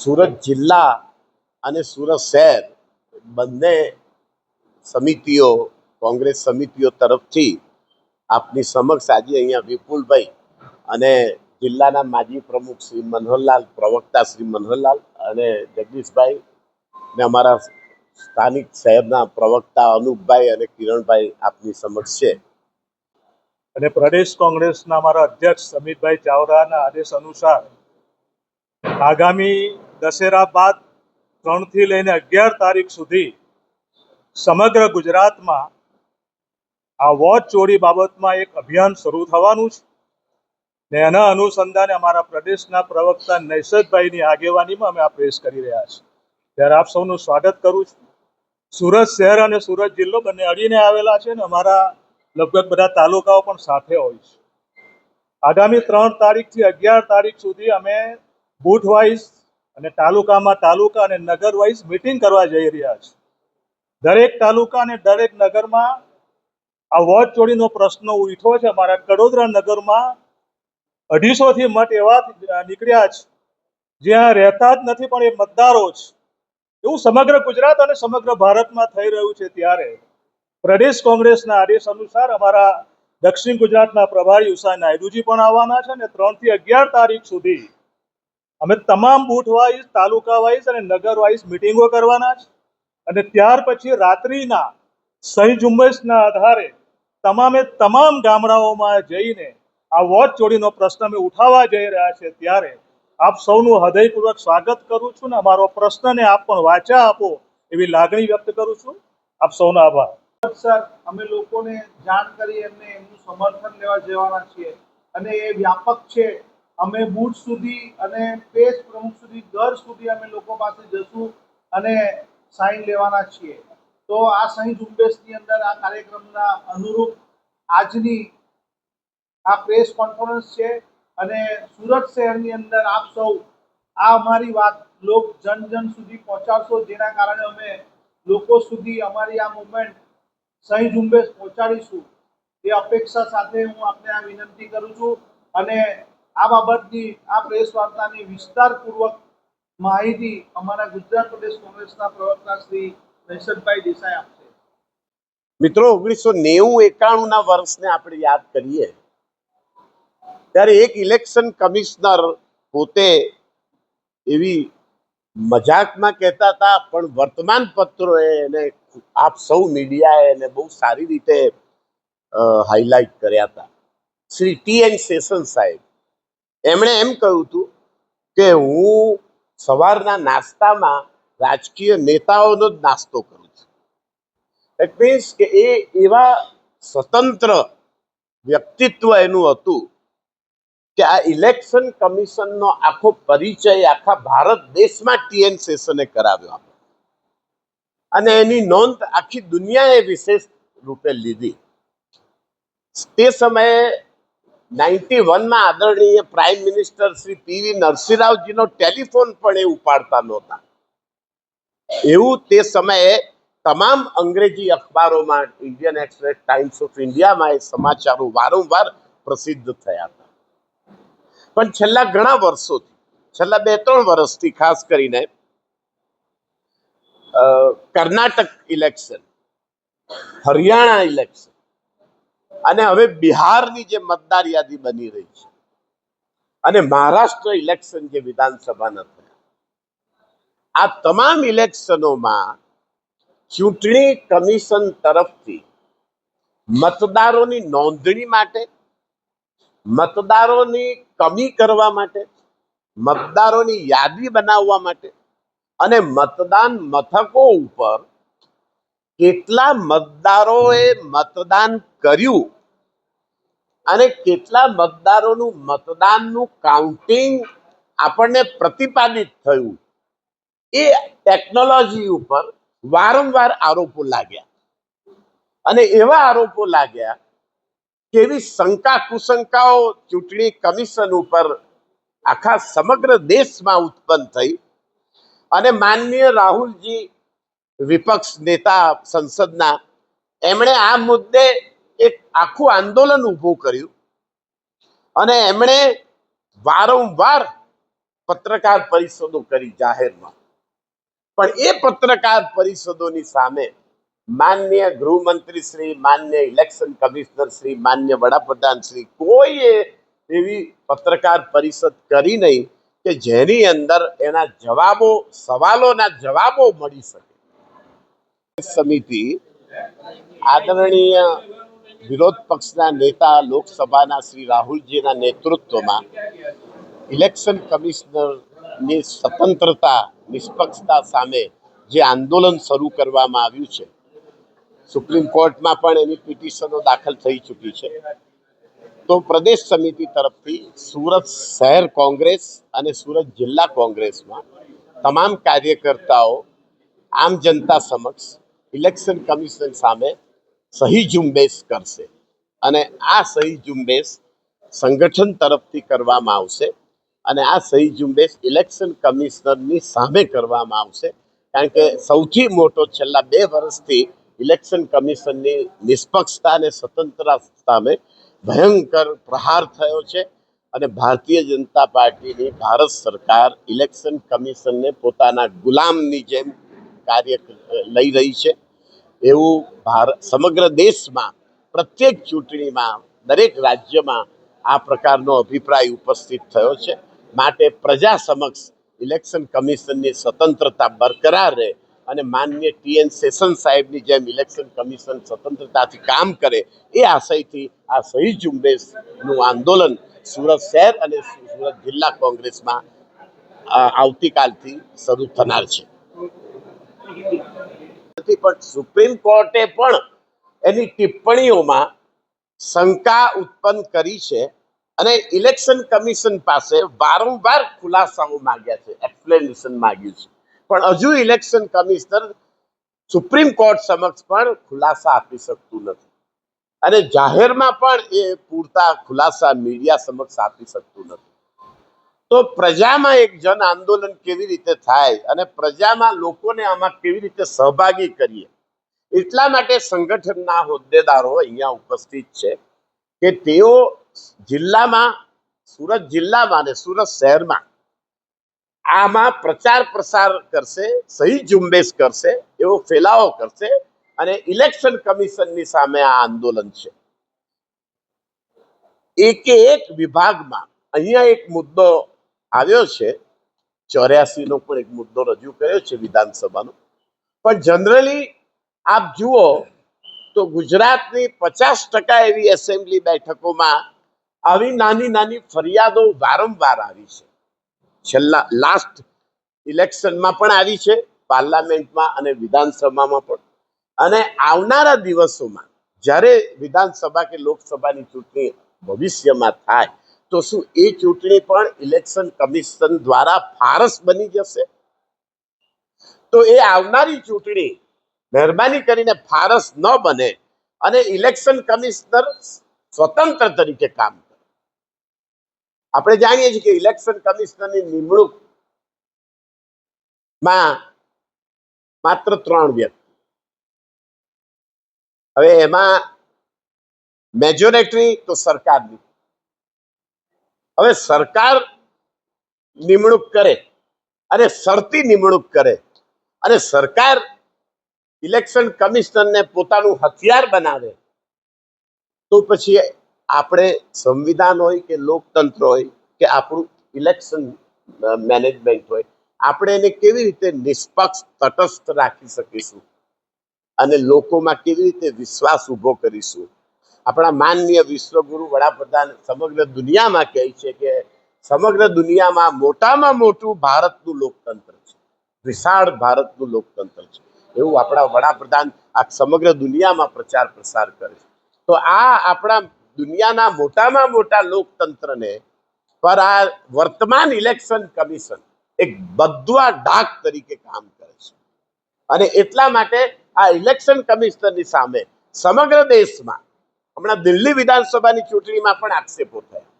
સુરત જિલ્લા અને સુરત શહેર બંને સમિતિઓ કોંગ્રેસ સમિતિઓ તરફથી આપની સમક્ષ આજે અહીંયા વિપુલભાઈ અને જિલ્લાના માજી પ્રમુખ શ્રી મનોહરલાલ, પ્રવક્તા શ્રી મનોહરલાલ અને જગદીશભાઈ ને અમારા સ્થાનિક શહેરના પ્રવક્તા અનુપભાઈ અને કિરણભાઈ આપની સમક્ષ છે. અને પ્રદેશ કોંગ્રેસના અમારા અધ્યક્ષ અમિતભાઈ ચાવડાના આદેશ અનુસાર આગામી દશેરા બાદ 3 થી લઈને 11 તારીખ સુધી સમગ્ર ગુજરાતમાં આ વોચ ચોરી બાબતમાં એક અભિયાન શરૂ થવાનું છે ને એના અનુસંધાને અમારા પ્રદેશના પ્રવક્તા નૈસદભાઈની આગેવાનીમાં અમે આ પ્રેસ કરી રહ્યા છીએ. ત્યારે આપ સૌનું સ્વાગત કરું છું. સુરત શહેર અને સુરત જિલ્લો બંને અડીને આવેલા છે ને અમારા લગભગ બધા તાલુકાઓ પણ સાથે હોય છે. આગામી 3 તારીખથી 11 તારીખ સુધી અમે બૂથ વાઇઝ અને તાલુકામાં તાલુકા અને નગર વાઇઝ મિટિંગ કરવા જઈ રહ્યા છીએ. દરેક તાલુકા અને દરેક નગરમાં આ વોચ ચોરીનો પ્રશ્ન ઉઠ્યો છે. અમારા કડોદરા નગરમાં 250થી મત એવા નીકળ્યા છે જ્યાં રહેતા જ નથી પણ એ મતદારો છે. એવું સમગ્ર ગુજરાત અને સમગ્ર ભારતમાં થઈ રહ્યું છે. ત્યારે પ્રદેશ કોંગ્રેસના આદેશ અનુસાર અમારા દક્ષિણ ગુજરાતના પ્રભારી ઉષા નાયડુજી પણ આવવાના છે અને 3 થી 11 તારીખ સુધી અમે તમામ બૂથ વાઇઝ, તાલુકા વાઇઝ અને નગર વાઇઝ મિટિંગો કરવાના છે. અને ત્યાર પછી રાત્રિના સહી ઝુંબેશના આધારે તમામ ગામડાઓમાં જઈને આ વોચ ચોરીનો પ્રશ્ન અમે ઉઠાવવા જઈ રહ્યા છે. ત્યારે આપ સૌનું હૃદયપૂર્વક સ્વાગત કરું છું ને અમારો પ્રશ્નને આપ પણ વાચા આપો એવી લાગણી વ્યક્ત કરું છું. આપ સૌનો આભાર. સર, અમે લોકોને જાણ કરી એમનું સમર્થન લેવા જવાના છીએ અને એ વ્યાપક છે. અમે બૂથ સુધી અને પેજ પ્રમુખ સુધી, ઘર સુધી અમે લોકો પાસે જશું અને સાઈન લેવાના છીએ. તો આ સહી ઝુંબેશની અંદર આ કાર્યક્રમના અનુરૂપ આજની આ પ્રેસ કોન્ફરન્સ છે અને સુરત શહેરની અંદર આપ સૌ આ અમારી વાત જન સુધી પહોંચાડશો, જેના કારણે અમે લોકો સુધી અમારી આ મુવમેન્ટ સહી ઝુંબેશ પહોંચાડીશું એ અપેક્ષા સાથે હું આપને આ વિનંતી કરું છું. અને આ બાબતની આ પ્રેસ વાર્તાની વિસ્તારપૂર્વક માહિતી અમારા ગુજરાત પ્રદેશ કોંગ્રેસના પ્રવક્તા શ્રી નૈસદભાઈ દેસાઈ આપશે. મિત્રો, 1990-91ના વર્ષને આપણે યાદ કરીએ ત્યારે એક ઇલેક્શન કમિશનર પોતે એવી મજાકમાં કહેતા હતા, પણ વર્તમાન પત્રોએ એને, આપ સૌ મીડિયાએ એને બહુ સારી રીતે હાઇલાઇટ કર્યા હતા. શ્રી TN શેષન સાહેબ, એમણે એમ કહ્યું હતું કે હું સવારના નાસ્તામાં રાજકીય નેતાઓનો જ નાસ્તો કરું છું. ઇટ મીન્સ કે એ એવા સ્વતંત્ર વ્યક્તિત્વ એનું હતું કે આ ઇલેક્શન કમિશનનો આખો પરિચય આખા ભારત દેશમાં TN શેષને કરાવ્યો અને એની નોંધ આખી દુનિયાએ વિશેષ રૂપે લીધી. તે સમયે 91માં આદરણીય પ્રાઇમ મિનિસ્ટર શ્રી PV નરસિંહરાવજીનો ટેલિફોન પણ એ ઉપાડતા નહોતા. એવું તે સમયે તમામ અંગ્રેજી અખબારોમાં, ઇન્ડિયન એક્સપ્રેસ, ટાઈમ્સ ઓફ ઇન્ડિયામાં એ સમાચારો વારંવાર પ્રસિદ્ધ થયા હતા. પણ છેલ્લા ઘણા વર્ષોથી, છેલ્લા 2-3 વર્ષથી ખાસ કરીને કર્ણાટક ઇલેક્શન, હરિયાણા ઇલેક્શન અને હવે બિહારની જે મતદાર યાદી બની રહી છે અને મહારાષ્ટ્ર ઇલેક્શન જે વિધાનસભાના થયા, આ તમામ ઇલેક્શનોમાં ચૂંટણી કમિશન તરફથી મતદારોની નોંધણી માટે, મતદારોની કમી કરવા માટે, મતદારોની યાદી બનાવવા માટે અને મતદાન મથકો ઉપર કેટલા મતદારોએ મતદાન કર્યું અને કેટલા મતદારોનું મતદાનનું કાઉન્ટિંગ આપણને પ્રતિપાદિત થયું, એ ટેકનોલોજી ઉપર વારંવાર આરોપો લાગ્યા. અને એવા આરોપો લાગ્યા કે એવી શંકા કુશંકાઓ ચૂંટણી કમિશન ઉપર આખા સમગ્ર દેશમાં ઉત્પન્ન થઈ અને માનનીય રાહુલજી, વિપક્ષ નેતા સંસદના, એમણે આ મુદ્દે એક આખું આંદોલન ઊભું કર્યું અને એમણે વારંવાર પત્રકાર પરિષદો કરી જાહેરમાં, પણ એ પત્રકાર પરિષદોની સામે માન્ય ગૃહમંત્રી શ્રી, માન્ય ઇલેક્શન કમિશનર શ્રી, માન્ય વડાપ્રધાન શ્રી કોઈએ એવી પત્રકાર પરિષદ કરી નહીં કે જેની અંદર એના જવાબો, સવાલોના જવાબો મળી શકે. સમિતિ આદરણીય વિરોધ પક્ષના નેતા લોકસભાના શ્રી રાહુલજીના નેતૃત્વમાં ઇલેક્શન કમિશનરની સ્વતંત્રતા, નિષ્પક્ષતા સામે જે આંદોલન શરૂ કરવામાં આવ્યું છે, સુપ્રીમ કોર્ટમાં પણ એની પિટિશનો દાખલ થઈ ચૂકી છે. તો પ્રદેશ સમિતિ તરફથી સુરત શહેર કોંગ્રેસ અને સુરત જિલ્લા કોંગ્રેસમાં તમામ કાર્યકર્તાઓ આમ જનતા સમક્ષ ઇલેક્શન કમિશન સામે સહી ઝુંબેશ કરશે અને આ સહી ઝુંબેશ સંગઠન તરફથી કરવામાં આવશે અને આ સહી ઝુંબેશ ઇલેક્શન કમિશનરની સામે કરવામાં આવશે. કારણ કે સૌથી મોટો છેલ્લા 2 વર્ષથી ઇલેક્શન કમિશનની નિષ્પક્ષતા અને સ્વતંત્રતા સામે ભયંકર પ્રહાર થયો છે અને ભારતીય જનતા પાર્ટીની ભારત સરકાર ઇલેક્શન કમિશનને પોતાના ગુલામની જેમ કાર્ય લઈ રહી છે. એવું સમગ્ર દેશમાં પ્રત્યેક ચૂંટણીમાં દરેક રાજ્યમાં આ પ્રકારનો અભિપ્રાય ઉપસ્થિત થયો છે. માટે પ્રજા સમક્ષ ઇલેક્શન કમિશનની સ્વતંત્રતા બરકરાર રહે અને માન્ય TN સેશન સાહેબની જેમ ઇલેક્શન કમિશન સ્વતંત્રતાથી કામ કરે એ આશયથી આ સહી ઝુંબેશનું આંદોલન સુરત શહેર અને સુરત જિલ્લા કોંગ્રેસમાં આવતીકાલથી શરૂ થનાર છે. પણ સુપ્રીમ કોર્ટે પણ એની ટિપ્પણીઓમાં શંકા ઉત્પન્ન કરી છે અને ઇલેક્શન કમિશન પાસે વારંવાર ખુલાસાઓ માંગ્યા છે, એક્સપ્લેનેશન માંગ્યું છે, પણ હજુ ઇલેક્શન કમિશનર સુપ્રીમ કોર્ટ સમક્ષ પણ ખુલાસા આપી શકતું નથી અને જાહેરમાં પણ એ પૂરતા ખુલાસા મીડિયા સમક્ષ આપી શકતું નથી. તો પ્રજામાં એક જન આંદોલન કેવી રીતે થાય અને પ્રજામાં લોકોને આમાં કેવી રીતે સહભાગી કરીએ, એટલા માટે સંગઠનના હોદ્દેદારો અહીંયા ઉપસ્થિત છે કે તેઓ જિલ્લામાં, સુરત જિલ્લામાં અને સુરત શહેરમાં આમાં પ્રચાર પ્રસાર કરશે, સહી ઝુંબેશ કરશે, એવો ફેલાવો કરશે અને ઇલેક્શન કમિશનની સામે આ આંદોલન છે. એક વિભાગમાં અહીંયા એક મુદ્દો આવ્યો છે, 84 નો પણ એક મુદ્દો રજૂ કર્યો છે વિધાનસભાનો, પણ જનરલી આપ જુઓ તો ગુજરાતની 50% એવી એસેમ્બલી બેઠકોમાં આવી નાની નાની ફરિયાદો વારંવાર આવી છે. છેલ્લા લાસ્ટ ઇલેક્શનમાં પણ આવી છે, પાર્લામેન્ટમાં અને વિધાનસભામાં પણ, અને આવનારા દિવસોમાં જ્યારે વિધાનસભા કે લોકસભાની ચૂંટણી ભવિષ્યમાં થાય તો શું એ ચૂંટણી પણ ઇલેક્શન કમિશન દ્વારા ફારસ બની જશે? તો એ આવનારી ચૂંટણી મહેરબાની કરીને ફારસ ન બને અને ઇલેક્શન કમિશનર સ્વતંત્ર તરીકે કામ કરે. આપણે જાણીએ છીએ કે ઇલેક્શન કમિશનરની નિમણૂકમાં માત્ર 3 વ્યક્તિ, હવે એમાં મેજોરિટી તો સરકારની, હવે સરકાર નિમણૂક કરે અને શરતી નિમણૂક કરે અને સરકાર ઇલેક્શન કમિશનરને પોતાનું હથિયાર બનાવે તો પછી આપણે સંવિધાન હોય કે લોકતંત્ર હોય કે આપણું ઇલેક્શન મેનેજમેન્ટ હોય, આપણે એને કેવી રીતે નિષ્પક્ષ, તટસ્થ રાખી શકીશું અને લોકોમાં કેવી રીતે વિશ્વાસ ઊભો કરીશું? આપણા માનનીય વિશ્વગુરુ વડાપ્રધાન સમગ્ર દુનિયામાં કહે છે કે સમગ્ર દુનિયામાં મોટામાં મોટું ભારતનું લોકતંત્ર છે, વિશાળ ભારતનું લોકતંત્ર છે, એવું આપણા વડાપ્રધાન આ સમગ્ર દુનિયામાં પ્રચાર પ્રસાર કરે છે. તો આ આપણા દુનિયાના મોટામાં મોટા લોકતંત્રને પર આ વર્તમાન ઇલેક્શન કમિશન એક બદુઆ ડાક તરીકે કામ કરે છે અને એટલા માટે આ ઇલેક્શન કમિશનરની સામે સમગ્ર દેશમાં, હમણાં દિલ્હી વિધાનસભાની ચૂંટણીમાં પણ આક્ષેપો થયા,